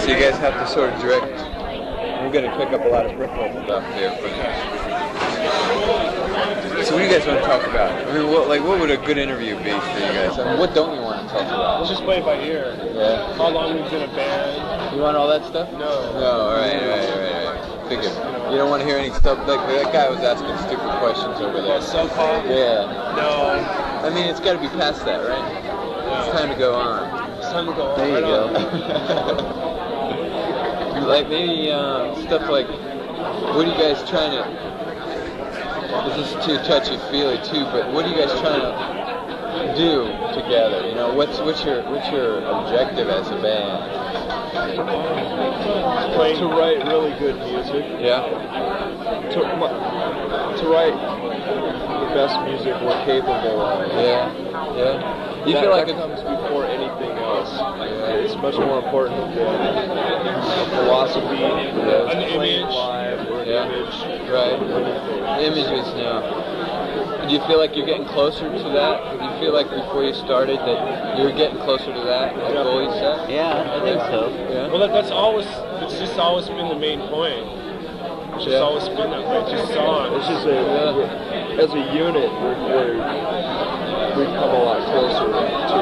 So you guys have to sort of direct. We're going to pick up a lot of peripheral stuff here. So what do you guys want to talk about? I mean, what would a good interview be for you guys? I mean, what don't you want to talk about? Let's just play it by ear. Yeah. How long we've been a band. You want all that stuff? No. No, alright. Figured. You don't want to hear any stuff, like that guy was asking stupid questions over there. Sub pop? Yeah. No. I mean, it's got to be past that, right? No. It's time to go on. It's time to go on. There you go. Like maybe stuff like, what are you guys trying to, this is too touchy-feely too, but what are you guys trying to do together? You know, what's your objective as a band? To write really good music. Yeah. To write the best music we're capable of. Yeah. You feel like it comes before anything else. It's much more important than a philosophy, an image, live, or an image. Right. Images now. Do you feel like you're getting closer to that? Do you feel like before you started that you're getting closer to that goal you set? Yeah, I think so. Yeah. Well, it's just always been the main point. It's just always been that way. Just songs. It's just as a unit, we've come a lot closer to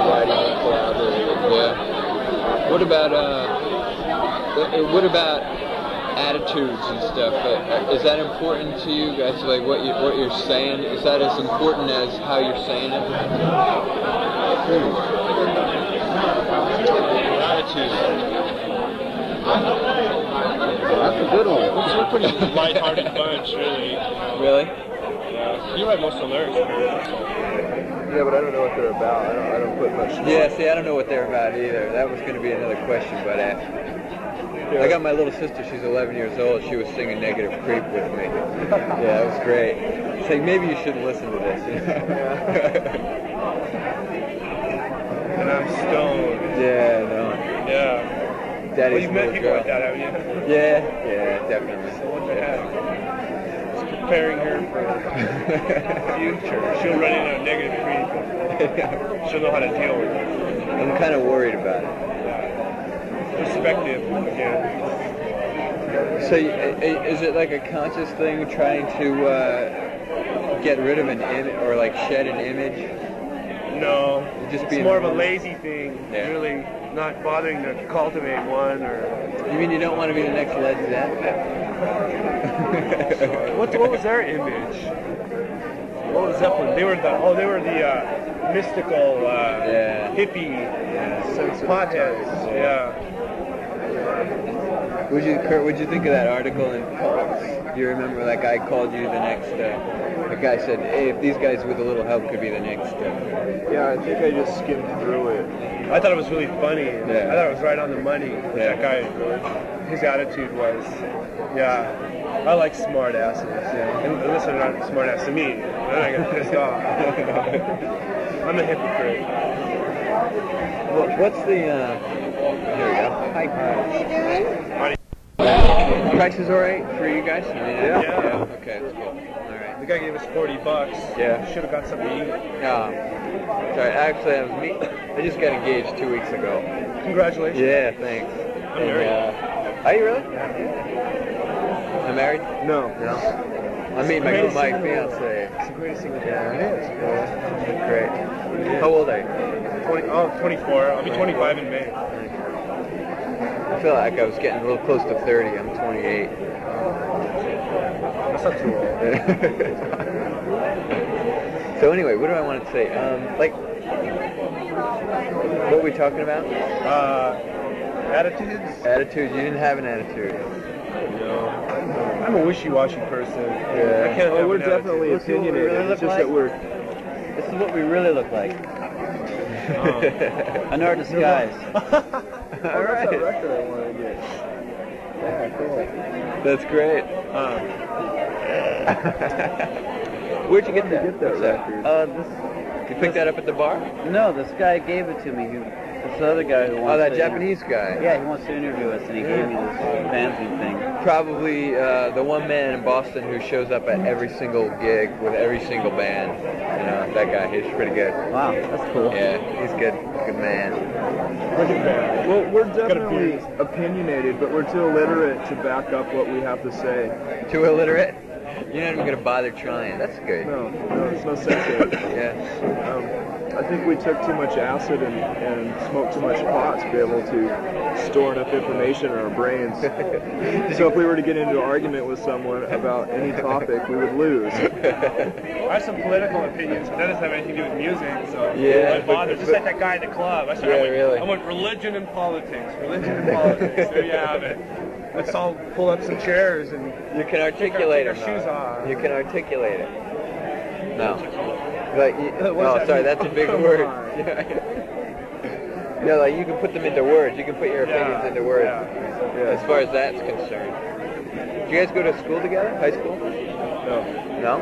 writing and collaborating. Yeah. What about attitudes and stuff? Is that important to you guys? Like what you're saying? Is that as important as how you're saying it? Attitudes. That's a good one. We're a pretty light-hearted bunch, really. Really? Yeah. You write most of the lyrics. Yeah, but I don't know what they're about. I don't put much. Yeah, see, I don't know what they're about either. That was going to be another question, but I got my little sister. She's 11 years old. She was singing Negative Creep with me. Yeah, it was great. It's like, maybe you shouldn't listen to this. And I'm stoned. Yeah, no. Yeah. Daddy's Well, you've met people girl. like that, haven't you? Yeah, definitely. So what the heck? Just preparing her for the future. She'll run into a negative creep. She'll know how to deal with it. I'm kind of worried about it. Perspective again. So, is it like a conscious thing trying to get rid of an image or like shed an image? No, Just it's more of a lazy thing. Yeah. Really not bothering to cultivate one or. You mean you don't want to be the next Led Zeppelin? What was their image? What was Zeppelin? They were the mystical hippie potheads. Yeah. What'd you think of that article in Pulse? Do you remember that guy called you the next? The guy said, "Hey, if these guys with a little help could be the next." Yeah, I think I just skimmed through it. I thought it was really funny. Yeah. I thought it was right on the money. That guy, his attitude was, I like smart asses. Yeah. And listen, they're not smart ass to me. And then I get pissed off. I'm a hypocrite. What's the? Here we go. Hi. Price is alright for you guys? I mean, Yeah. Okay, that's cool. Alright. The guy gave us $40. Yeah. Should have got something to eat. Sorry, actually, I just got engaged 2 weeks ago. Congratulations. Yeah, thanks. I'm married. Are you really? I'm married? No. I'm meeting my fiance. It's the greatest thing ever. Yeah, it is. Great. How old are you? 24. I'll be 25 in May. I feel like I was getting a little close to 30. I'm 28. That's not too old. So anyway, what do I want to say? What were we talking about? Attitudes? Attitude. You didn't have an attitude. No. I'm a wishy-washy person. Yeah. I can't have we're an definitely attitude. opinionated. Really It's just that This is what we really look like. In our disguise. All right. That's that record I want to get. Yeah, cool. That's great. Where'd you get that? record? You picked that up at the bar? No, this guy gave it to me. This other guy who wants Oh, that to, Japanese guy. Yeah, he wants to interview us, and he gave me this fanzine thing. Probably the one man in Boston who shows up at every single gig with every single band. You know, that guy. He's pretty good. Wow, that's cool. Yeah, he's good. Good man. fucking band. Well, we're Gotta definitely be- opinionated, but we're too illiterate to back up what we have to say. Too illiterate? You're not even gonna bother trying. That's good. No, there's no sense in it. Yeah. I think we took too much acid and smoked too much pot to be able to store enough information in our brains. So if we were to get into an argument with someone about any topic, we would lose. I have some political opinions, but that doesn't have anything to do with music, so Yeah. I'm bothered. Just like that guy in the club. I said, Yeah, really. I want religion and politics. Religion and politics. There you have it. Let's all pull up some chairs and You can articulate take it. our shoes off. You can articulate it. No. Like, What's that sorry, mean? that's a big Come word. on. No, like you can put them into words. You can put your opinions Yeah, into words. yeah. As far as that's concerned. Did you guys go to school together? High school? No. No?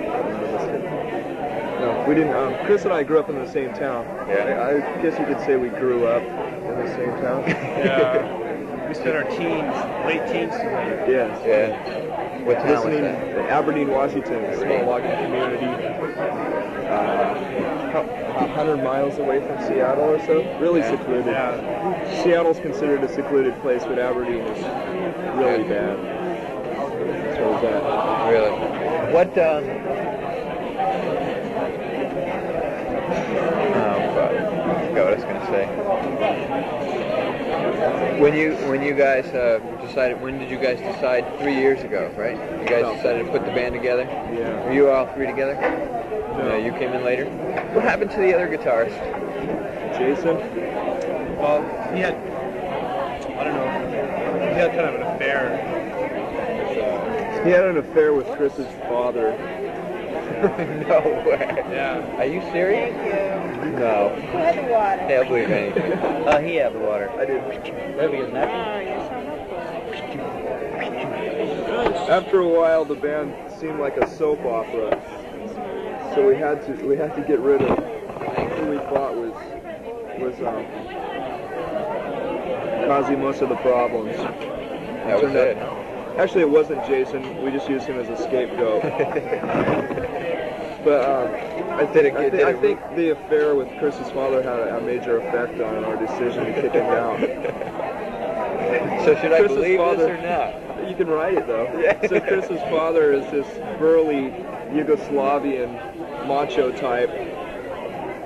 No, we didn't. Chris and I grew up in the same town. Yeah. I guess you could say we grew up in the same town. Yeah. We spent our teens, late teens together. Yes. Yeah. What town was Listening that? in Aberdeen, Washington, a small logging community, 100 miles away from Seattle or so. Really Yeah. secluded. Yeah. Seattle's considered a secluded place, but Aberdeen is really bad. So is that. Really? What, oh, fuck. I forgot what I was going to say. When you guys decided, when did you guys decide? 3 years ago, right? You guys decided to put the band together? Yeah. Were you all three together? No. You came in later? What happened to the other guitarist? Jason? Well, he had, I don't know, he had kind of an affair. He had an affair with Chris's father. No way. Yeah. Are you serious? No. Who had the water? Hey, I'll believe anything. He had the water. I did. Maybe his nephew. Oh, you're so helpful. After a while, the band seemed like a soap opera, so we had to get rid of who we thought was causing most of the problems. That was it. Actually, it wasn't Jason. We just used him as a scapegoat. But I think the affair with Chris's father had a major effect on our decision to kick him down. So should I Chris's believe father- this or not? You can write it though. Yeah. So Chris's father is this burly Yugoslavian macho type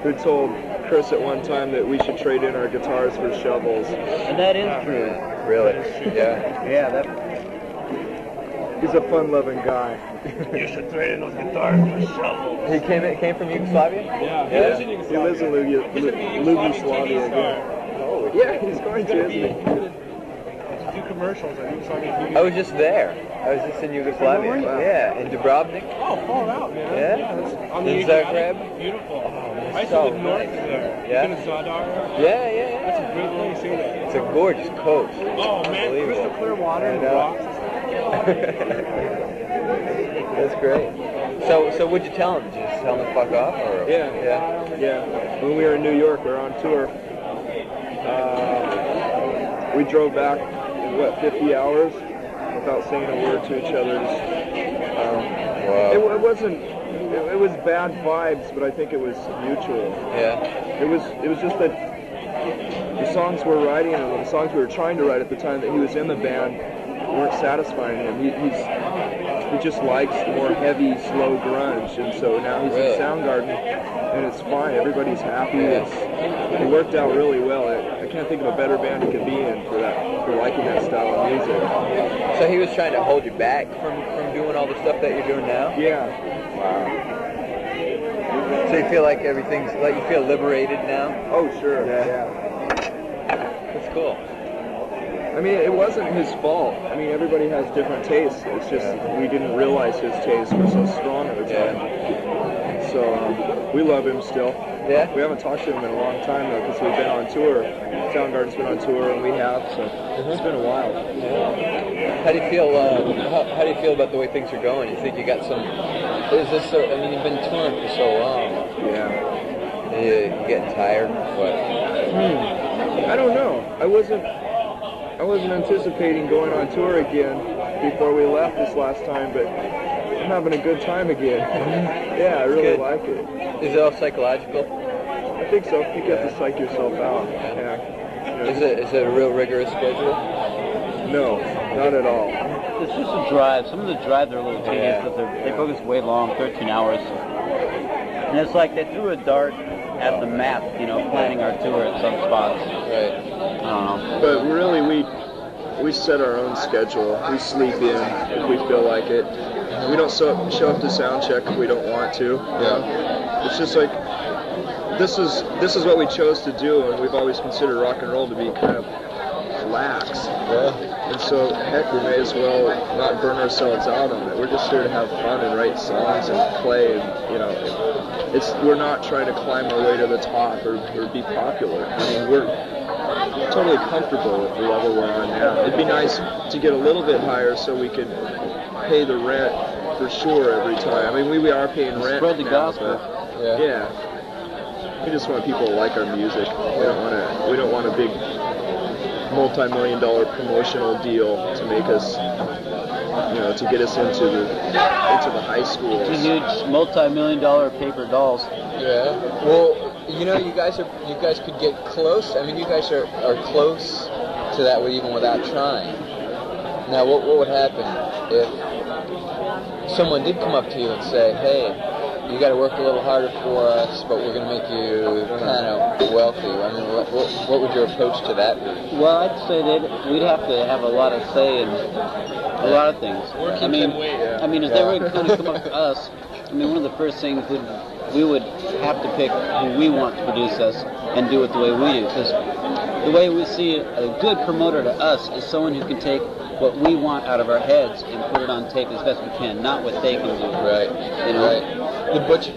who told Chris at one time that we should trade in our guitars for shovels. And that is true. Really? Yeah. Yeah, that. He's a fun-loving guy. You should trade in those guitars for shovels. He came from Yugoslavia? Yeah. Yeah. Lives in He lives in He's gonna be Yugoslavia TV again. Holy Yeah, he's going to, isn't he? do commercials on Yugoslavia. I was just there. I was just in Yugoslavia. were you? Yeah, in Dubrovnik. Oh, far out, man. Yeah? That's on the In Adriatic. Zagreb? Beautiful. that's I used so to live north nice. of there. Yeah? In Zadar. Yeah. That's a great place, ain't it? It's a gorgeous coast. Oh, man. Unbelievable. Crystal clear water I and know. rocks. That's great. So what'd you tell him? Did you just tell him to fuck off? Or? Yeah. Yeah. When we were in New York, we were on tour. We drove back, 50 hours without saying a word to each other. Wow. It wasn't. It was bad vibes, but I think it was mutual. Yeah. It was just that the songs we're writing and the songs we were trying to write at the time that he was in the band weren't satisfying him. He just likes more heavy, slow grunge, and so now he's Really? in Soundgarden, and it's fine. Everybody's happy. Yeah. It worked out really well. I can't think of a better band he could be in for liking that style of music. So he was trying to hold you back from doing all the stuff that you're doing now? Yeah. Wow. So you feel like everything's, like you feel liberated now? Oh, sure. Yeah. That's cool. I mean, it wasn't his fault. I mean, everybody has different tastes. It's just we didn't realize his tastes were so strong at the time. So we love him still. Yeah? We haven't talked to him in a long time though, because we've been on tour. Soundgarden's been on tour, and we have. So it's been a while. Yeah. How do you feel? How do you feel about the way things are going? You think you got some? Is this so? I mean, you've been touring for so long. Yeah. You getting tired? What? I don't know. I wasn't anticipating going on tour again before we left this last time, but I'm having a good time again. Yeah, I really Good. like it. Is it all psychological? I think so. You have to psych yourself out. Yeah. Is it a real rigorous schedule? No, not at all. It's just a drive. Some of the drives are a little tedious, but they focus way long, 13 hours. And it's like they threw a dart at the map, planning our tour at some spots. Right. I don't know. But really, we set our own schedule. We sleep in if we feel like it. We don't show up to sound check if we don't want to. Yeah. It's just like this is what we chose to do, and we've always considered rock and roll to be kind of lax. Yeah. And so, heck, we may as well not burn ourselves out on it. We're just here to have fun and write songs and play, and we're not trying to climb our way to the top or be popular. I mean, we're totally comfortable with the level we're on now. It'd be nice to get a little bit higher so we could pay the rent for sure every time. I mean, we are paying rent Spread the now, gospel. but yeah. We just want people to like our music. We don't want a big multi-million-dollar promotional deal to make us, to get us into the high schools. Huge multi-million-dollar paper dolls. Yeah. Well, you guys could get close. I mean, you guys are close to that even without trying. Now, what would happen if someone did come up to you and say, "Hey, you got to work a little harder for us, but we're going to make you kind of wealthy"? I mean, what would your approach to that be? Well, I'd say that we'd have to have a lot of say in a lot of things. I mean, if they were to kind of come up to us, one of the first things we would have to pick who we want to produce us and do it the way we do. Because the way we see it, a good promoter to us is someone who can take what we want out of our heads and put it on tape as best we can, not what they can do. Right. Right. Did Butch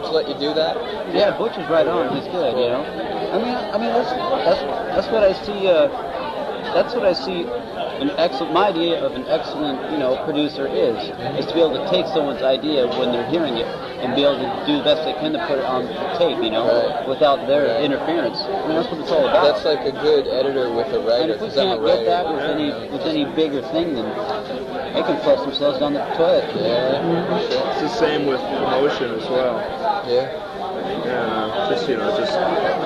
let you do that? Yeah, Butch is right on. He's good. I mean, that's what I see. That's what I see. My idea of an excellent, producer is to be able to take someone's idea when they're hearing it and be able to do the best they can to put it on tape, Right. without their interference. I mean, that's what it's all about. That's like a good editor with a writer. And if we can't get that with any bigger thing, then they can flush themselves down the toilet. Yeah. It's the same with promotion as well. Yeah. Just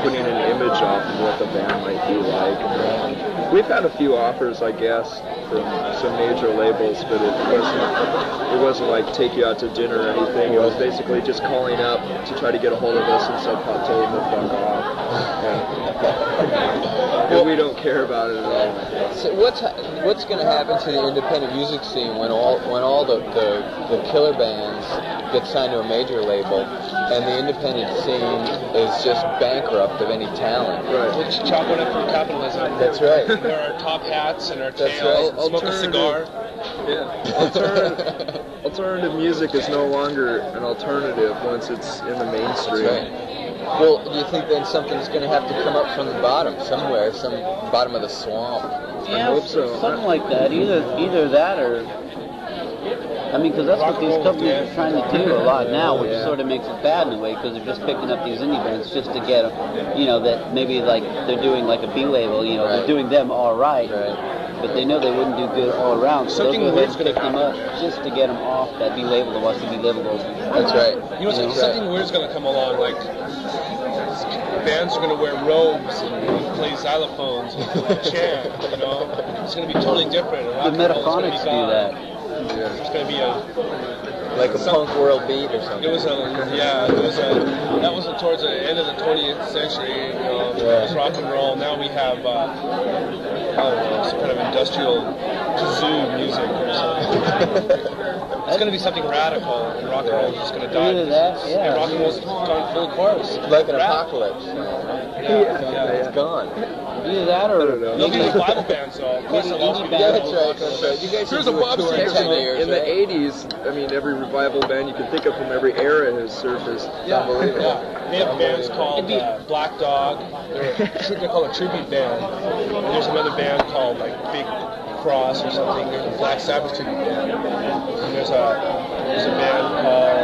putting an image off of what the band might be like. We've had a few offers, I guess, from some major labels, but it wasn't like take you out to dinner or anything. It was basically just calling up to try to get a hold of us and Sub Pop told them to fuck off. And we don't care about it at all. So what's going to happen to the independent music scene when all the killer bands get signed to a major label and the independent scene is just bankrupt of any talent? Right. We'll just chalk it up for capitalism. That's right. Wear our top hats and our That's tails, right. smoke a cigar. Yeah. Alternative music is no longer an alternative once it's in the mainstream. That's right. Well, do you think then something's going to have to come up from the bottom somewhere, some bottom of the swamp? Yeah, I hope so. Something like that. Either that or... because that's what these companies are trying to do a lot now, which sort of makes it bad in a way, because they're just picking up these indie bands just to get them, that maybe like they're doing like a B label, they're doing them all right, but they know they wouldn't do good all around, so they'll go ahead and pick them up just to get them off that B label that wants to be labeled. That's right. Something weird's going to come along, like bands are going to wear robes and play xylophones and chant, It's going to be totally different. The Metaphonics do that. It's going to be like a punk world beat or something. That was towards the end of the 20th century. It was rock and roll. Now we have some kind of industrial kazoo music or something. It's going to be something radical, and rock and roll is just going to die. And rock and roll's gone full course. Like an apocalypse. It's gone. Either that or there'll be revival bands, though. Of course, there'll be that's right. You guys Here's a Bob Gulla in the 80s, every revival band you can think of from every era has surfaced. Yeah, they have bands called Black Dog. They're called a tribute band. And there's another band called like Big Cross or something. There's a Black Sabbath tribute band. And there's a band called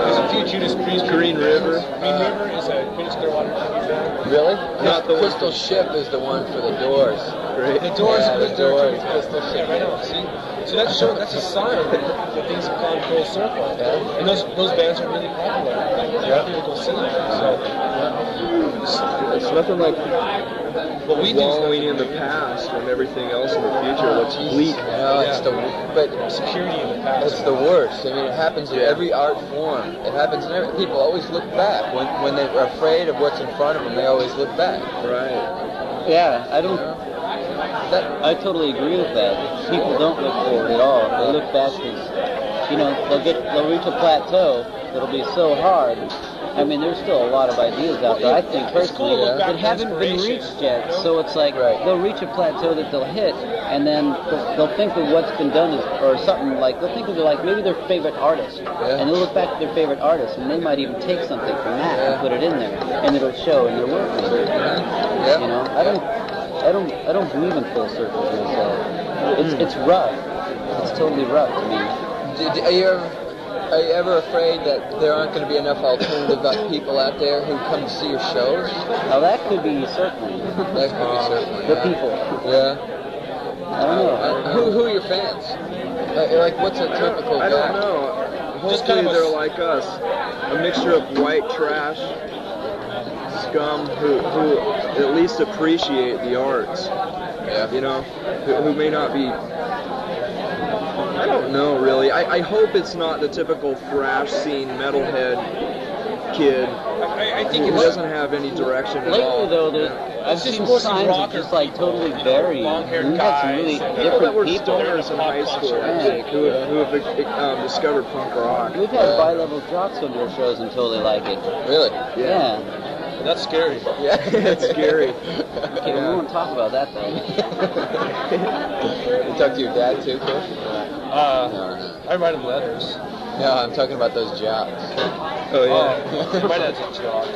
there's a few Judas Priest. Green River. Green River is a Creedence Clearwater tribute band. Really? Not the Crystal Ship is the one for the Doors. Great. The Doors. The Doors. Crystal Ship. Yeah, right on. See, so that's a sign that things have gone full circle. Yeah. And those bands are really popular. Like, people go see them. So It's nothing like what we do wallowing in the past when everything else in the future looks bleak. No, it's but security in the past. it's the worst. I mean, it happens in every art form. It happens in every. People always look back when they're afraid of what's in front of them. They always look back. Right. Yeah, I totally agree with that. People don't look forward at all. They look back because, you know, they'll reach a plateau that'll be so hard. I mean, there's still a lot of ideas out there, I think, personally, that haven't been reached yet. So it's like they'll reach a plateau that they'll hit, and then they'll think of what's been done or something like, they'll think of it like maybe their favorite artist, and they'll look back at their favorite artist, and they might even take something from that and put it in there, and it'll show in their work. You know, I don't believe in full circles myself. It's rough. It's totally rough to me. Are you ever afraid that there aren't going to be enough alternative people out there who come to see your shows? Now that could be certainly. That could be certainly. The people. Yeah. I don't know. Who are your fans? Like, what's a typical guy? I don't know. Hopefully they're like us. A mixture of white trash, scum, who at least appreciate the arts. Yeah. You know, who may not be... I don't know, really. I hope it's not the typical thrash scene metalhead kid I think who doesn't have any direction at all. Lately, though, I've seen signs of just like totally varied. We've had some really People that were different people. stoners in high school, I think, who have discovered punk rock. We've had bi-level jocks on their shows until they like it. Really? Yeah. That's scary. Yeah, That's scary. Okay, we won't talk about that though. You talk to your dad too, Chris? No. I write him letters. No, I'm talking about those jocks. Oh, yeah. My dad's a jock.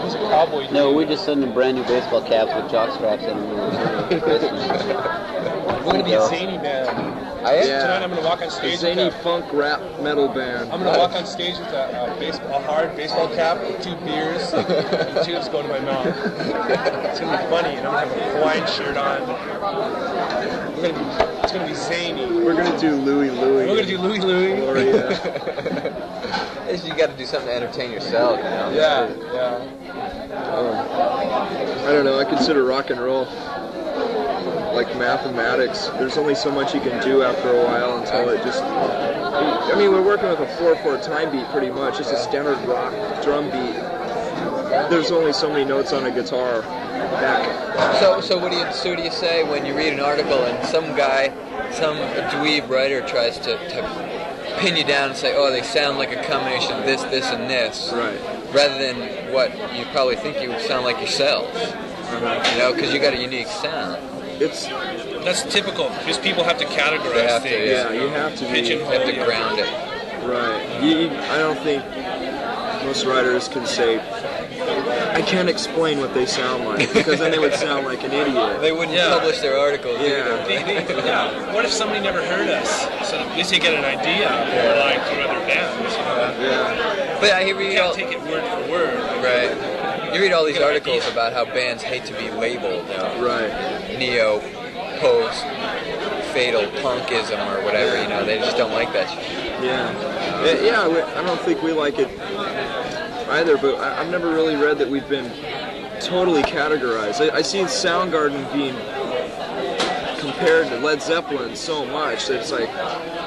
He's a cowboy. No, we just send them brand new baseball caps with jock straps in them. We're gonna be a zany band. Tonight I'm gonna walk on stage. Zany funk rap metal band. I'm gonna walk on stage with a hard baseball cap, 2 beers, and tubes going to my mouth. It's gonna be funny, and I'm gonna have a Hawaiian shirt on. It's gonna be zany. We're gonna do Louie Louie. We're gonna do Louie Louie. Gloria. You got to do something to entertain yourself, you know? Yeah. I don't know. I consider rock and roll like mathematics. There's only so much you can do after a while until it just... I mean, we're working with a 4/4 time beat pretty much. It's a standard rock drum beat. There's only so many notes on a guitar. So what do you say when you read an article and some dweeb writer tries to pin you down and say, oh, they sound like a combination of this, this, and this, right? Rather than what you probably think you sound like yourselves, you know, because you got a unique sound. That's typical, because people have to categorize things. You have to have to ground it. Right. I don't think most writers can say, I can't explain what they sound like, because then they would sound like an idiot. They wouldn't publish their articles either. What if somebody never heard us? So at least they get an idea of like through other bands. But I hear you can't take it word for word. Right. You read all these articles about how bands hate to be labeled. Right. Neo, post, fatal punkism or whatever. You know, they just don't like that shit. I don't think we like it either, but I've never really read that we've been totally categorized. I see Soundgarden being compared to Led Zeppelin so much that it's like,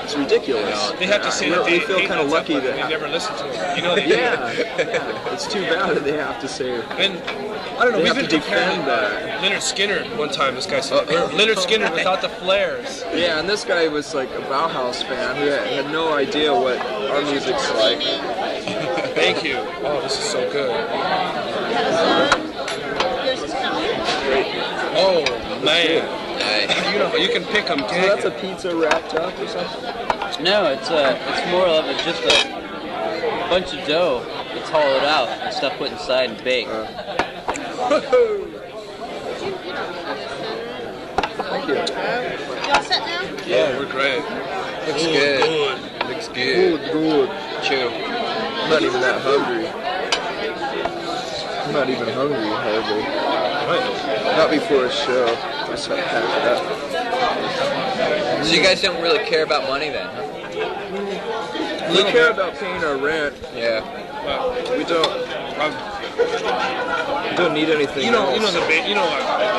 it's ridiculous. They have to say that we feel kind of lucky that they never listened to it. You know, it's too bad that they have to say. And I don't know. We've been defend that. Leonard Skinner one time. This guy said Leonard Skinner without the flares. Yeah, and this guy was like a Bauhaus fan who had no idea what our music's like. Thank you. Oh, this is so good. Oh man. Nice. You can pick them. So that's a pizza wrapped up or something? No, it's more of just a bunch of dough. It's hollowed out and stuff put inside and baked. Thank you. You all set now? Yeah, we're great. Looks good. Looks good. Good. Chew. I'm not even that hungry. I'm not even hungry, hardly. Not before a show. I just have to pack it up. So you guys don't really care about money then, huh? We care about paying our rent. Yeah. We don't. You don't need anything else. You know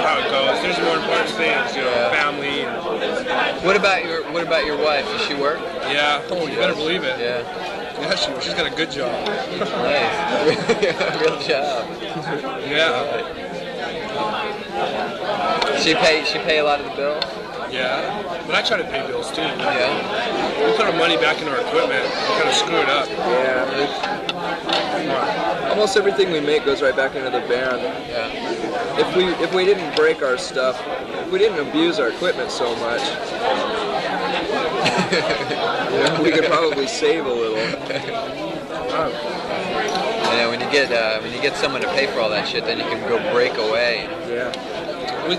how it goes. There's more important things, family. And, What about your wife? Does she work? yeah, you better believe it. Yeah. Yeah, she's got a good job. Nice. Real job. Yeah. She pay a lot of the bills? Yeah. But I try to pay bills too. Yeah. We put our money back in our equipment. We kind of screw it up. Yeah. Almost everything we make goes right back into the band. Yeah. If we didn't break our stuff, if we didn't abuse our equipment so much, we could probably save a little. Yeah, when you get someone to pay for all that shit, then you can go break away. Yeah. We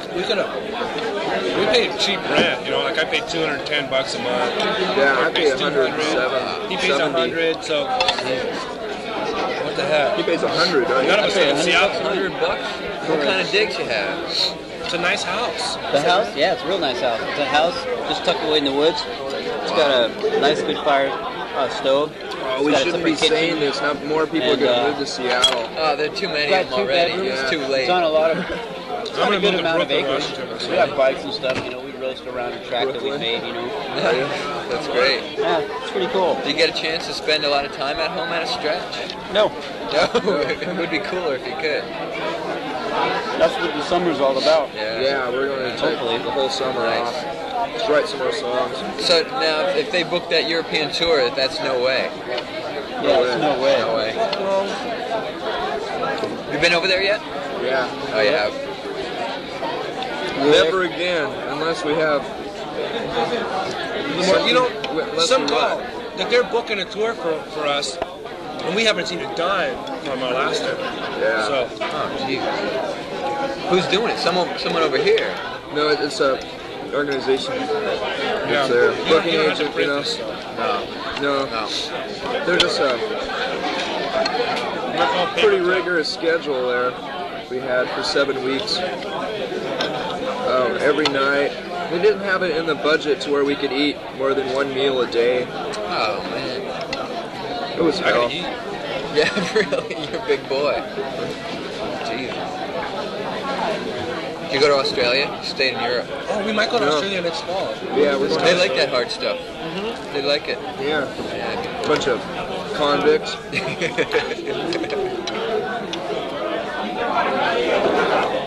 pay cheap rent, like I pay $210 a month. Yeah, I pay 107. He pays 100, so what the heck? He pays 100, don't you? None of us live in Seattle. $100? What kind of digs you have? It's a nice house. The house? Yeah, it's a real nice house. It's a house just tucked away in the woods. It's got a nice, good fire stove. Oh, we shouldn't be saying this. Now more people are going to move to Seattle. Oh, there are too many of them already. It's too late. It's on a lot of... It's on a good amount of acres. Washington. We have bikes and stuff, we roast around a track that we made, That's great. Yeah, it's pretty cool. Do you get a chance to spend a lot of time at home at a stretch? No. No? It would be cooler if you could. That's what the summer's all about. Yeah, we're going to take the whole summer off. Just write some more songs. So now, if they book that European tour, that's no way. Yeah, it's no way. No way. You been over there yet? Yeah. Oh, you have. Never again, unless we have. Some call that they're booking a tour for us, and we haven't seen a dime from our last tour. Yeah. So. Oh, Jesus. Who's doing it? Someone over here. No, it's a organization. Yeah. It's their booking You don't have to agent, print this stuff. No. No. They're just a pretty rigorous schedule there. We had for 7 weeks. Every night. We didn't have it in the budget to where we could eat more than one meal a day. Oh, man. It was hell. Yeah, really? You're a big boy. Jesus. Did you go to Australia? You stayed in Europe? Oh, we might go to Australia next fall. Yeah, we're They like that hard stuff. They like it. Yeah. Bunch of convicts.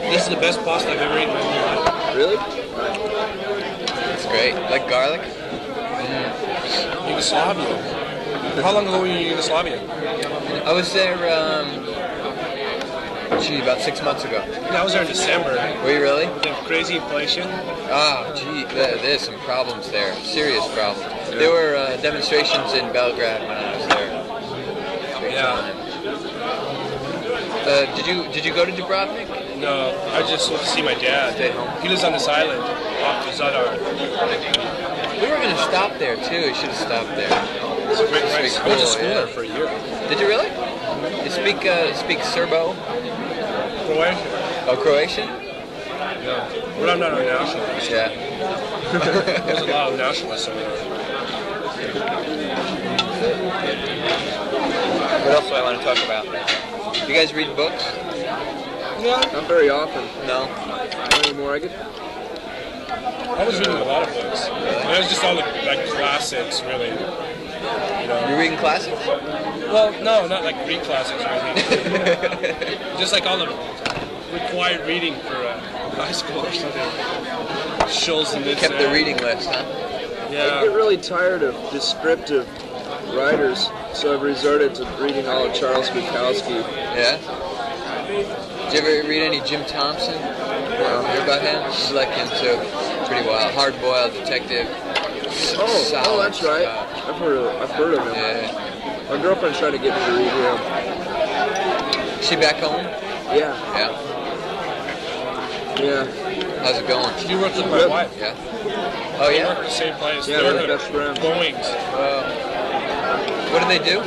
This is the best pasta I've ever eaten in my life. Really? It's great. Like garlic? Yugoslavia. How long ago were you in Yugoslavia? I was there, about 6 months ago. I was there in December. Were you really? With the crazy inflation. Oh, gee, there's some problems there. Serious problems. There were demonstrations in Belgrade when I was there. Yeah. Did you go to Dubrovnik? No, I just went to see my dad. Stayed home. He lives on this island off the Zadar. We were going to stop there, too. We should have stopped there. It's a great place. I went to school yeah. there for a year. Did you really? You speak Serbo? Croatian? Oh, Croatian? No. But I'm not a nationalist. Yeah. There's a lot of nationalists over there. What else do I want to talk about? You guys read books? Yeah. Not very often. No. Not anymore. I was reading a lot of books. And it was just all the classics, really. You're reading classics? Well, no, not like Greek classics or anything. Just like all the required reading for high school or something. Schultz and Kept the reading list, huh? Yeah. I get really tired of descriptive writers, so I've resorted to reading all of Charles Bukowski. Yeah? Did you ever read any Jim Thompson? Hear about him? He's like into pretty wild, hard-boiled detective. Oh, that's right. I've heard of him. Yeah. My girlfriend's trying to get me to read him. Is she back home? Yeah. Yeah. Yeah. How's it going? He works with my wife. Yeah. Oh, They yeah? work at the same place. Yeah, they they're work best friends. at Boeing's. What do they do?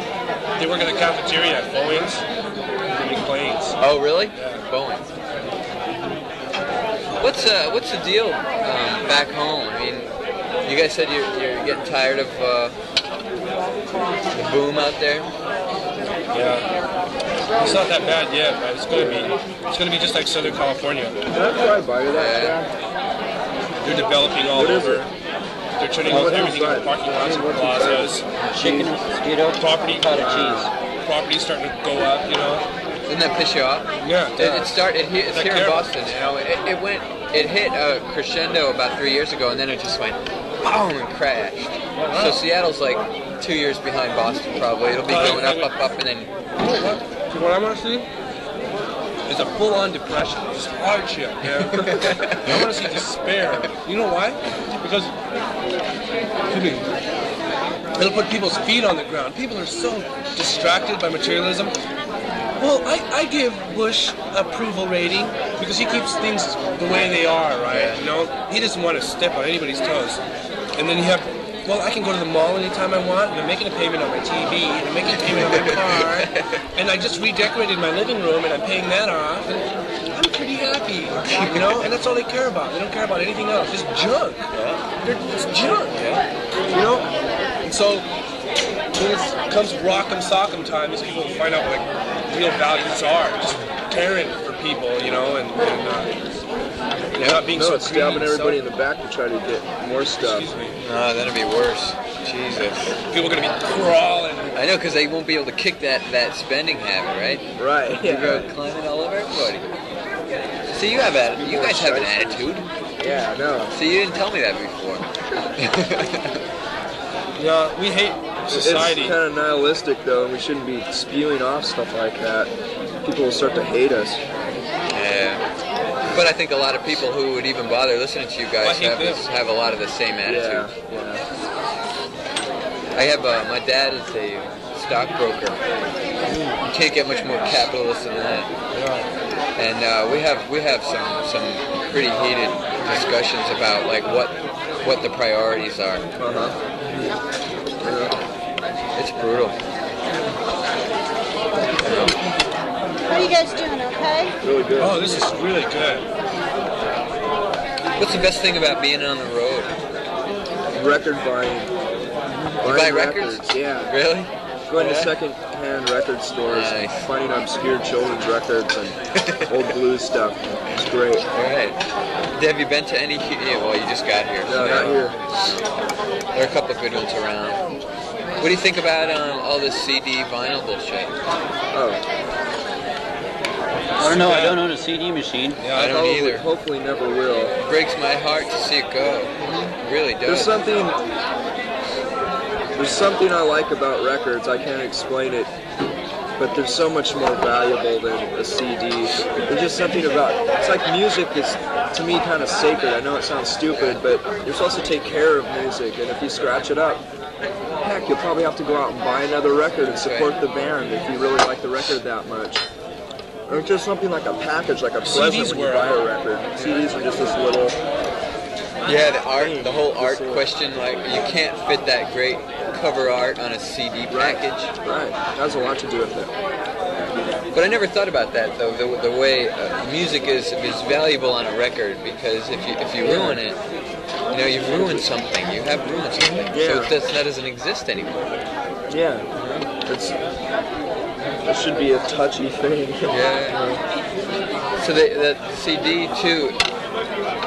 They work in the cafeteria at Boeing's. They make planes. Oh, really? Yeah. Boeing. What's the deal back home? I mean, you guys said you're getting tired of the boom out there. Yeah. It's not that bad yet, but it's gonna be just like Southern California. Can I fly by that? They're developing all over. They're turning everything into parking lots and plazas. Chicken and mosquito. Property, cheese. Property's starting to go up, you know. Doesn't that piss you off? Yeah. It's here in Boston. You know, it hit a crescendo about 3 years ago, and then it just went boom and crashed. So Seattle's like 2 years behind Boston probably. It'll be going up, and then. What I want to see is a full-on depression, just hardship. Yeah. I want to see despair. You know why? Because it'll put people's feet on the ground. People are so distracted by materialism. Well, I give Bush approval rating because he keeps things the way they are, right? You know, he doesn't want to step on anybody's toes. And then you have, well, I can go to the mall anytime I want, and I'm making a payment on my TV, and I'm making a payment on my car, and I just redecorated my living room, and I'm paying that off, and I'm pretty happy, you know? And that's all they care about. They don't care about anything else. Just junk. It's junk, you know? And so when it comes rock'em sock'em time, these people find out what real values are. Just caring for people, you know, and not being so stabbing everybody in the back to try to get more stuff. No, that'd be worse. Jesus. People are going to be crawling. I know, because they won't be able to kick that spending habit, right? Right. You go climbing all over everybody. See, you guys have an attitude. Yeah, I know. See, you didn't tell me that before. Yeah, we hate society. It's kind of nihilistic, though, and we shouldn't be spewing off stuff like that. People will start to hate us. Yeah. But I think a lot of people who would even bother listening to you guys have a lot of the same attitude. Yeah. I have my dad is a stockbroker. You can't get much more capitalist than that. And we have some pretty heated discussions about like what the priorities are. It's brutal. How are you guys doing, okay? Really good. Oh, this is really good. What's the best thing about being on the road? Record buying. You buy records? Yeah. Really? Going to second-hand record stores, finding obscure children's records and old blues stuff. It's great. All right. Have you been to any? Well, you just got here. No, not here. There are a couple of good ones around. What do you think about all this CD vinyl bullshit? Oh. I don't know. I don't own a CD machine. Yeah, I don't either. Hopefully never will. It breaks my heart to see it go. It really does. There's something I like about records. I can't explain it, but they're so much more valuable than a CD. There's just something about it's like music is to me kind of sacred. I know it sounds stupid, but you're supposed to take care of music, and if you scratch it up, heck, you'll probably have to go out and buy another record and support the band if you really like the record that much. Or just something like a package, like a present when you buy a record. CDs are just this little... Yeah, the whole art question, like, you can't fit that great cover art on a CD package. Right, that has a lot to do with it. But I never thought about that, though, the way music is valuable on a record, because if you ruin it, you know, you've ruined something. You have ruined something. Yeah. So that doesn't exist anymore. Yeah. It should be a touchy thing. Yeah. So that CD too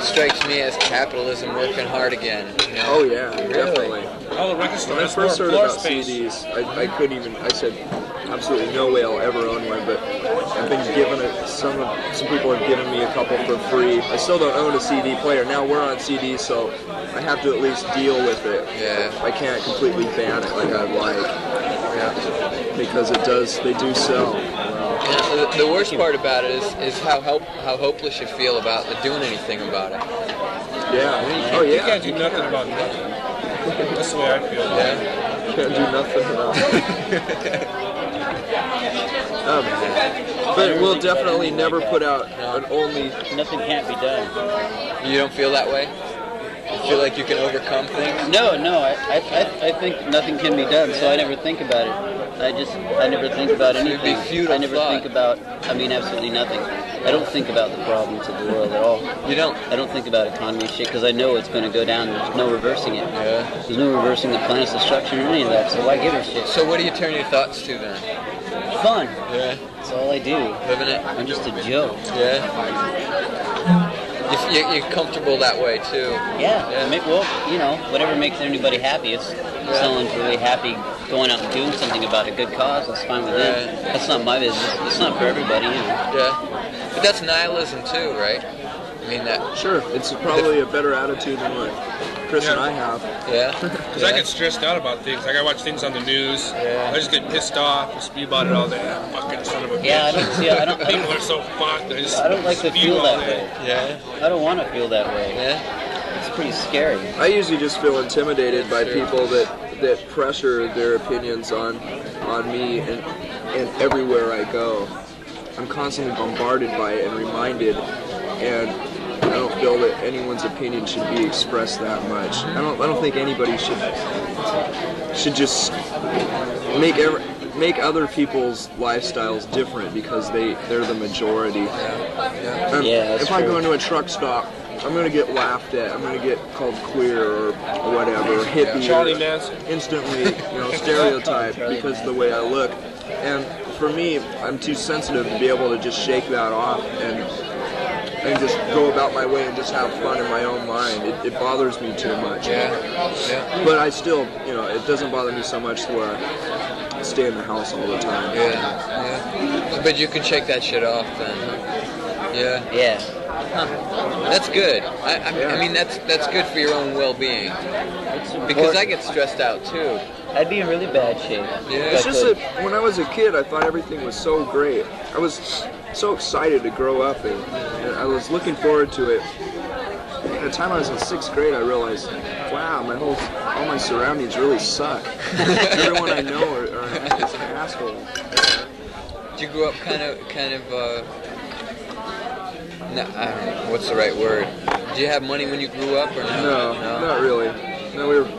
strikes me as capitalism working hard again. You know? Oh yeah, definitely. All the record When I stores first heard about space. CDs, I couldn't even. I said absolutely no way I'll ever own one. But I've been given it. Some people have given me a couple for free. I still don't own a CD player. Now we're on CDs, so I have to at least deal with it. Yeah. I can't completely ban it like I'd like. Yeah. Because they do sell. Yeah, the worst part about it is how hopeless you feel about doing anything about it. Yeah. Oh yeah. You can't do nothing about nothing. That's the way I feel. Yeah. Can't do nothing about it. But we'll definitely never put out an only... Nothing can't be done. You don't feel that way? You feel like you can overcome things? No, I think nothing can be done, so I never think about it. I never think about It'd be anything. futile I never thought. think about, absolutely nothing. I don't think about the problems of the world at all. You don't? I don't think about economy shit because I know it's going to go down. There's no reversing it. Yeah. There's no reversing the planet's destruction or any of that, so why give a shit? So what do you turn your thoughts to then? fun. Yeah. That's all I do. Living it. I'm just a joke. Yeah. You're comfortable that way too. Yeah. Well, you know, whatever makes anybody happy. If someone's really happy going out and doing something about a good cause, that's fine with them. That's not my business. It's not for everybody, you know. Yeah. But that's nihilism too, right? I mean that. Sure. It's probably a better attitude than what Chris and I have. Yeah. Because I get stressed out about things. Like I watch things on the news. Yeah. I just get pissed off and spew about it all day. Fucking son of a bitch. Yeah, I don't People are so fucked. I don't like to feel that way. Yeah. I don't want to feel that way. Yeah. It's pretty scary. I usually just feel intimidated by people that pressure their opinions on me and everywhere I go. I'm constantly bombarded by it and reminded, and I don't feel that anyone's opinion should be expressed that much. I don't think anybody should just make other people's lifestyles different because they're the majority. If I go into a truck stop, I'm gonna get laughed at. I'm gonna get called queer or whatever, hippie, Charlie Manson. instantly, stereotyped because of the way I look. And for me, I'm too sensitive to be able to just shake that off and just go about my way and just have fun in my own mind. It bothers me too much. Yeah. But I still, it doesn't bother me so much where I stay in the house all the time. Yeah. But you can shake that shit off then. Yeah. Yeah. Huh. That's good. I mean, that's good for your own well-being. Because I get stressed out too. I'd be in really bad shape. Yeah. It's just that when I was a kid, I thought everything was so great. I was so excited to grow up, and I was looking forward to it. By the time I was in 6th grade, I realized, wow, all my surroundings really suck. Everyone I know are just an asshole. Did you grow up kind of no, I don't know, what's the right word? Did you have money when you grew up or no? No, not really. No, we were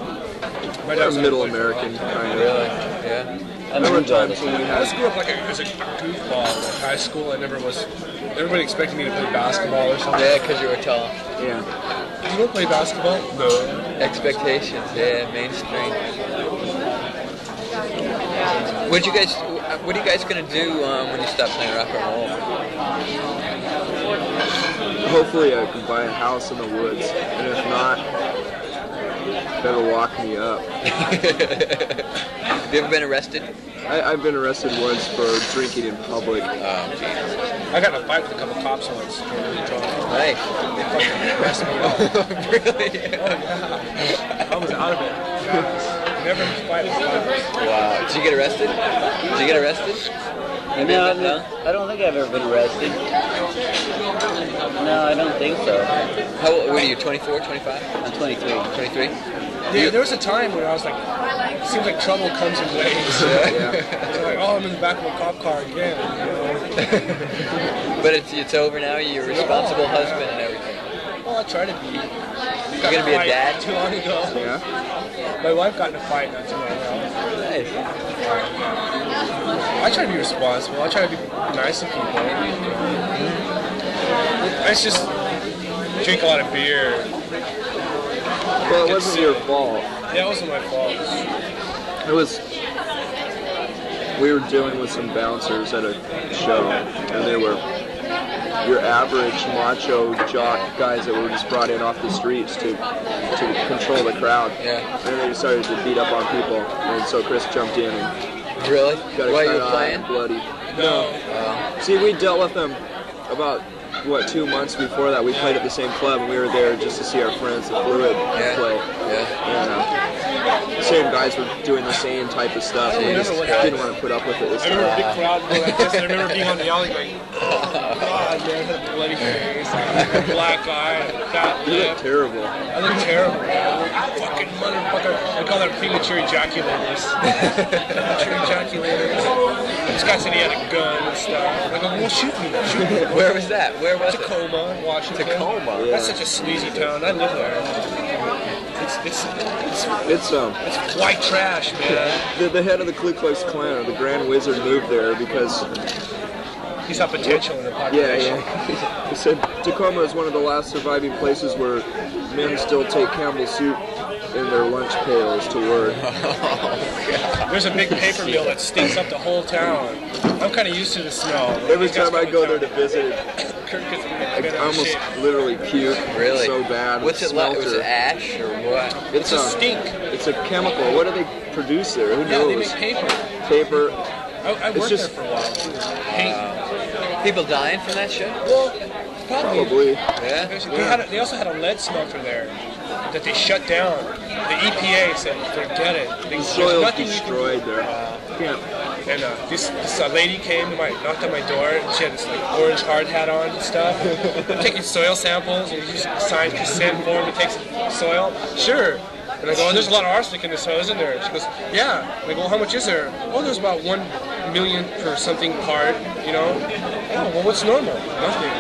middle American, kind of. Really? Yeah. There were times when we I just grew up as a goofball. In high school, everybody expected me to play basketball or something. Yeah, because you were tall. Yeah. You want to play basketball? No. Expectations, yeah, mainstream. What are you guys gonna do when you stop playing rock and roll? Hopefully I can buy a house in the woods, and if not, better lock me up. Have you ever been arrested? I've been arrested once for drinking in public. Oh, Jesus. I got in a fight with a couple cops once. Nice. They fucking arrested me. Really? Oh, yeah. I was out of it. Never fight with cops. Wow. Did you get arrested? No, I don't think I've ever been arrested. No, I don't think so. How old were you, 24, 25? I'm 23. 23? Yeah, there was a time when I was like, it seems like trouble comes in waves. Yeah. So like, I'm in the back of a cop car again. But it's over now. You're a responsible husband and everything. Well, I try to be. You're gonna be a dad? Not too long ago. Yeah? My wife got in a fight not too long ago. Nice. I try to be responsible. I try to be nice to people. I just drink a lot of beer. Well, it wasn't your fault. Yeah, it wasn't my fault. We were dealing with some bouncers at a show, and they were your average macho jock guys that were just brought in off the streets to control the crowd. Yeah. And they started to beat up on people, and so Chris jumped in and Really? got a While you cut were eye playing? and bloody. No. See, we dealt with them about 2 months before that. We played at the same club, and we were there just to see our friends, the Fluid, play. Yeah. And same guys were doing the same type of stuff. And we just didn't want to put up with it this I remember a time. big crowd going like this, and I remember being on the alley going, oh, God, man, I had a bloody face, a black eye, a fat You lip. look terrible. I look terrible, man. I look fucking motherfucker. I call them premature ejaculators. Premature ejaculators. This guy said he had a gun and stuff. Like, well, shoot me. Where was that? Where was it? Tacoma, Washington. Tacoma. Yeah. That's such a sleazy town. I live there. It's It's white trash, man. the head of the Ku Klux Klan, or the Grand Wizard, moved there because He saw potential in the population. he said Tacoma is one of the last surviving places where men still take Campbell soup in their lunch pails to work. There's a big paper mill that stinks up the whole town. I'm kind of used to the smell. Every time I go there to visit, Kirk gets I almost literally puke. Really? So bad. What's it like? Was it ash or what? It's a stink. It's a chemical. What do they produce there? Who knows? They make paper. Paper. I worked there for a while too. Paint. People dying from that shit? Well, probably. Yeah. They also had a lead smelter there that they shut down. The EPA said, forget it. The soil's destroyed there. And this lady came to knocked on my door, and she had this like orange hard hat on and stuff. I'm taking soil samples, and you just sign consent form to take some soil. Sure. And I go, oh, there's a lot of arsenic in this soil, isn't there? She goes, yeah. I go, well, how much is there? Oh, there's about 1 million per something part, you know? Oh, well, what's normal? Nothing.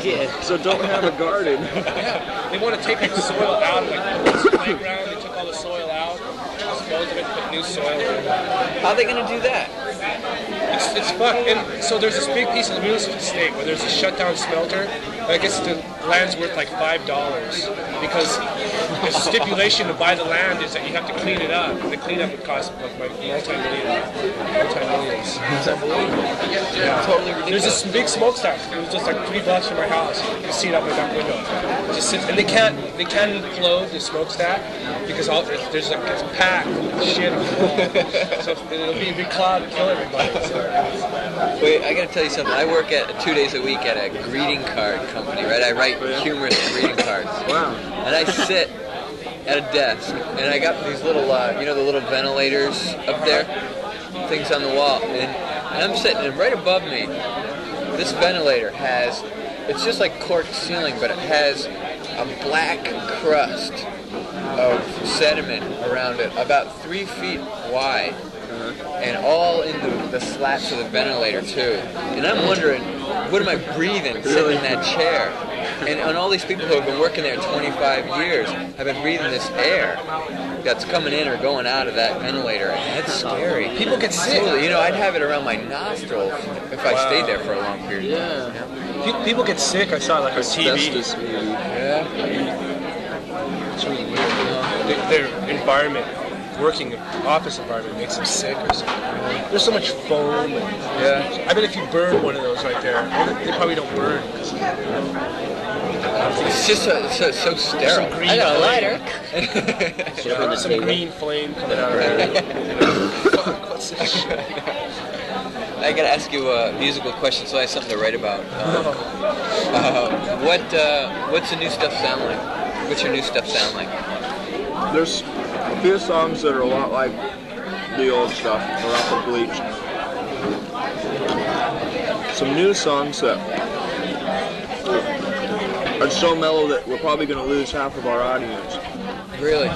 You know? So don't have a garden. Yeah, they want to take the soil out, like this playground, they took all the soil out, disposed of it, put new soil in. How are they going to do that? It's fucked. And so there's this big piece of the real estate where there's a shutdown smelter. I guess the land's worth like $5 because the stipulation to buy the land is that you have to clean it up. And the cleanup would cost like multi-millions. It's unbelievable. Yeah, totally ridiculous. There's this big smokestack. It was just like $3 from my house. You can see it out my back window. It just sits, and they can't implode the smokestack because there's like it's packed with shit. So it'll be a big cloud and kill everybody. So. Wait, I gotta tell you something. I work 2 days a week at a greeting card company, right? I write humorous greeting cards. Wow. And I sit at a desk, and I got these little, the little ventilators up there, things on the wall, and I'm sitting, and right above me, this ventilator has, it's just like cork ceiling, but it has a black crust of sediment around it, about 3 feet wide. And all in the slats of the ventilator too. And I'm wondering, what am I breathing sitting in that chair? And all these people who have been working there 25 years have been breathing this air that's coming in or going out of that ventilator. And it's scary. People get sick. Totally. You know, I'd have it around my nostrils if I stayed there for a long period of time. Yeah. People get sick. I saw it like on TV. Yeah. It's really weird. Their environment. Working office environment makes them sick or something. There's so much foam. And, I bet if you burn one of those right there, they probably don't burn. It's just so sterile. I got a lighter. There's some green flame coming out of there. Fuck, what's this shit? I gotta ask you a musical question, so I have something to write about. What's the new stuff sound like? What's your new stuff sound like? There's a few songs that are a lot like the old stuff, or off of Bleach. Some new songs that are so mellow that we're probably going to lose half of our audience. Really?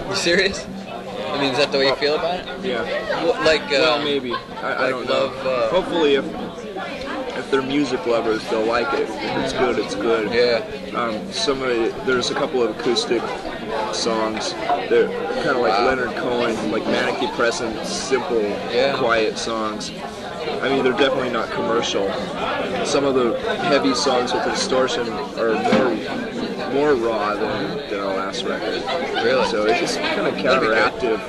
You serious? I mean, is that the way you feel about it? Yeah. Well, maybe. I don't know. Hopefully, if they're music lovers, they'll like it. If it's good, it's good. Yeah. There's a couple of acoustic songs. They're kind of like Leonard Cohen, like manic depressant, simple, quiet songs. I mean, they're definitely not commercial. Some of the heavy songs with distortion are more raw than our last record. Really? So it's just kind of counteractive.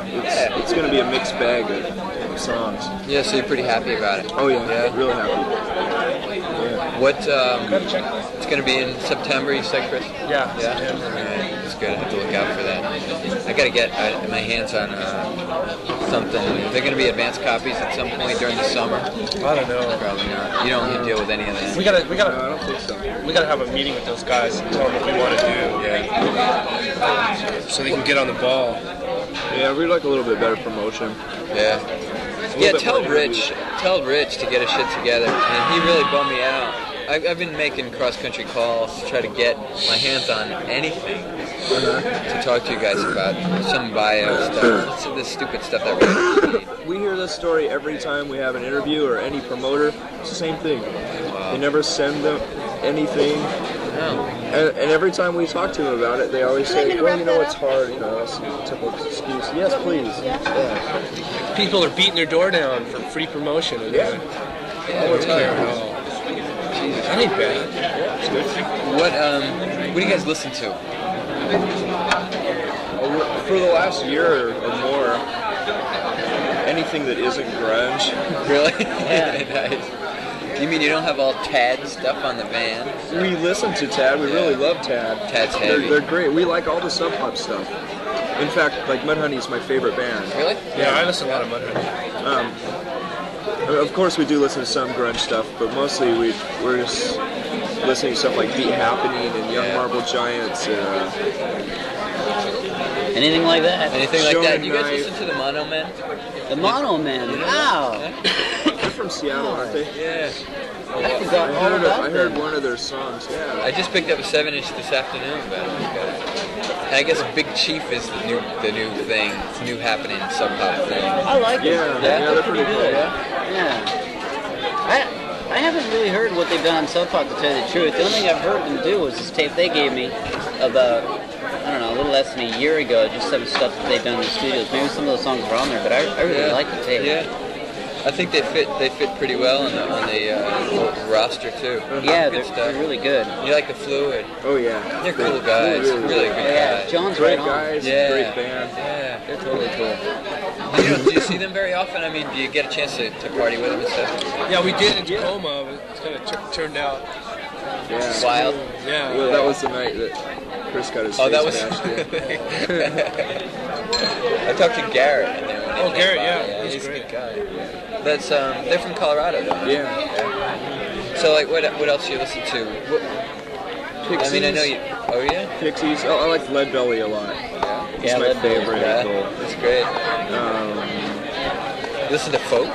It's going to be a mixed bag of songs. Yeah, so you're pretty happy about it? Oh yeah. Real happy. Yeah. What, it's going to be in September, you said, Chris? Yeah. September. All right. That's good. I have to look out for that. I got to get my hands on something. Are there going to be advanced copies at some point during the summer? I don't know. Probably not. You don't deal with any of that. We gotta. No, I don't think so. We gotta have a meeting with those guys and tell them what we want to do. Yeah. So they can get on the ball. Yeah, we'd like a little bit better promotion. Yeah. Yeah, tell Rich to get his shit together. And he really bummed me out. I've been making cross-country calls to try to get my hands on anything to talk to you guys about. Some bio stuff. This stupid stuff that we need. We hear this story every time we have an interview or any promoter. It's the same thing. Wow. They never send them anything. No. And every time we talk to them about it, they always say, well, you know, it's hard. You know, that's a typical excuse. Yes, please. Yeah. People are beating their door down for free promotion. Yeah. All the time. That ain't bad. Yeah, it's good. What do you guys listen to? For the last year or more, anything that isn't grunge. Really? Yeah. Nice. You mean you don't have all Tad stuff on the van? We listen to Tad. We really love Tad. Tad's heavy. They're great. We like all the Sub Pop stuff. In fact, like Mudhoney is my favorite band. Really? Yeah, I listen to a lot of Mudhoney. Of course, we do listen to some grunge stuff, but mostly we're just listening to stuff like Beat Happening and Young Marble Giants. Anything like that? Anything like that? Shonen You guys Knife. listen to the Mono Men? The Mono Men. Wow. They're from Seattle, aren't they? Yeah. I forgot all about I heard them. one of their songs. Yeah. I just picked up a 7-inch this afternoon, but and I guess Big Chief is the new thing, it's new happening Sub Pop thing. I like it. Yeah, they're pretty good. Yeah. I haven't really heard what they've done on Sub Pop, to tell you the truth. The only thing I've heard them do was this tape they gave me about, I don't know, a little less than a year ago, just some stuff that they've done in the studios. Maybe some of those songs were on there, but I really like the tape. Yeah. I think they fit pretty well on the roster too. Yeah, Good they're really good. You like the Fluid? Oh yeah. They're cool guys. Really good Yeah, guys. John's Great right on. guys. Yeah. Great band. Yeah. They're totally cool. Do you see them very often? I mean, do you get a chance to party with them and stuff? Yeah, we did in Tacoma, but it's kind of turned out. Yeah. Wild. Yeah. Well, that was the night that Chris got his face That was. smashed in. I talked to Garrett. And then when he Oh, came Garrett, by, yeah, he's he's a great. good guy. That's they're from Colorado, though. Yeah. So like, what else do you listen to? Pixies. I mean, I know you. Oh yeah. Pixies. Oh, I like Leadbelly a lot. It's Yeah, my Leadbelly's favorite. Yeah, that's great. Listen to folk.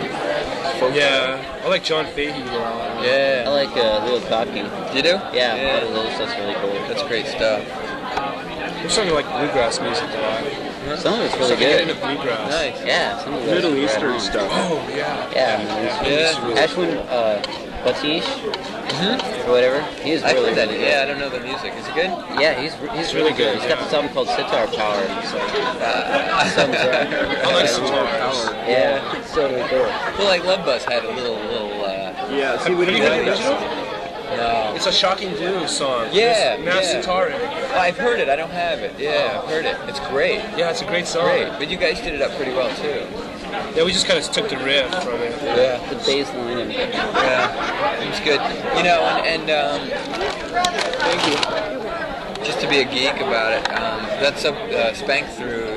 Yeah, I like John Fahey a lot. I Yeah. like Little Cocky. You do? Yeah, a lot of those stuff's really cool. That's great stuff. There's something like bluegrass music a lot. Some of it's really Something get good. into bluegrass. Nice. Yeah, some of it's Middle right Eastern on. stuff. Oh yeah. Yeah, Yeah. Ashwin Batish or whatever. He's I really heard that. good. Yeah, I don't know the music. Is it good? Yeah, he's really good. He's got this album called Sitar Power. So, sums up. I like Sitar. Yeah, it's totally cool. Well, like Love Buzz had a little. Yeah. See, we Have you didn't heard the have original? No. It's a Shocking Do song. Yeah, There's Matt yeah. Sitar in it. I've heard it. I don't have it. Yeah, I've heard it. It's great. Yeah, it's a great song. Great. But you guys did it up pretty well too. Yeah, we just kind of took the riff from it. Yeah. The bass line and Yeah. It was good. You know, and Thank you. just to be a geek about it, that Spank Through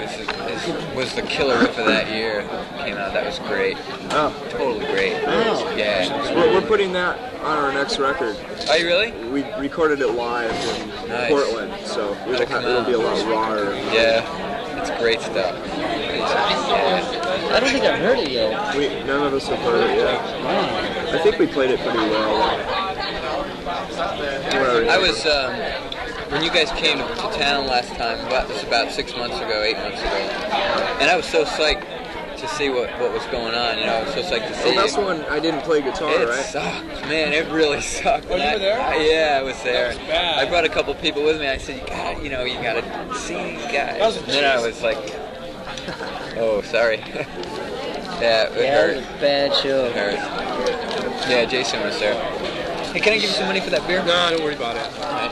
was the killer riff of that year. Came out. That was great. Oh. Totally great. Oh. Yeah. We're putting that on our next record. Are you really? We recorded it live in Nice. Portland, so it'll be a lot rawer. Yeah. It's great stuff. I don't think I've heard it yet. None of us have heard it yet. Wow. I think we played it pretty well. I was when you guys came to town last time. It was about 6 months ago, 8 months ago, and I was so psyched to see what was going on. You know, I was so psyched to see. Oh, that's the one I didn't play guitar, It right? sucked, man. It really sucked. Oh, you were there? Yeah, I was there. That was bad. I brought a couple people with me. I said, you gotta see these guys. That was a and then I was like, oh, sorry. Yeah, it Yeah, hurt. it was a bad show. It hurt. Yeah, Jason was there. Hey, can I give you some money for that beer? No, don't worry about it. All right.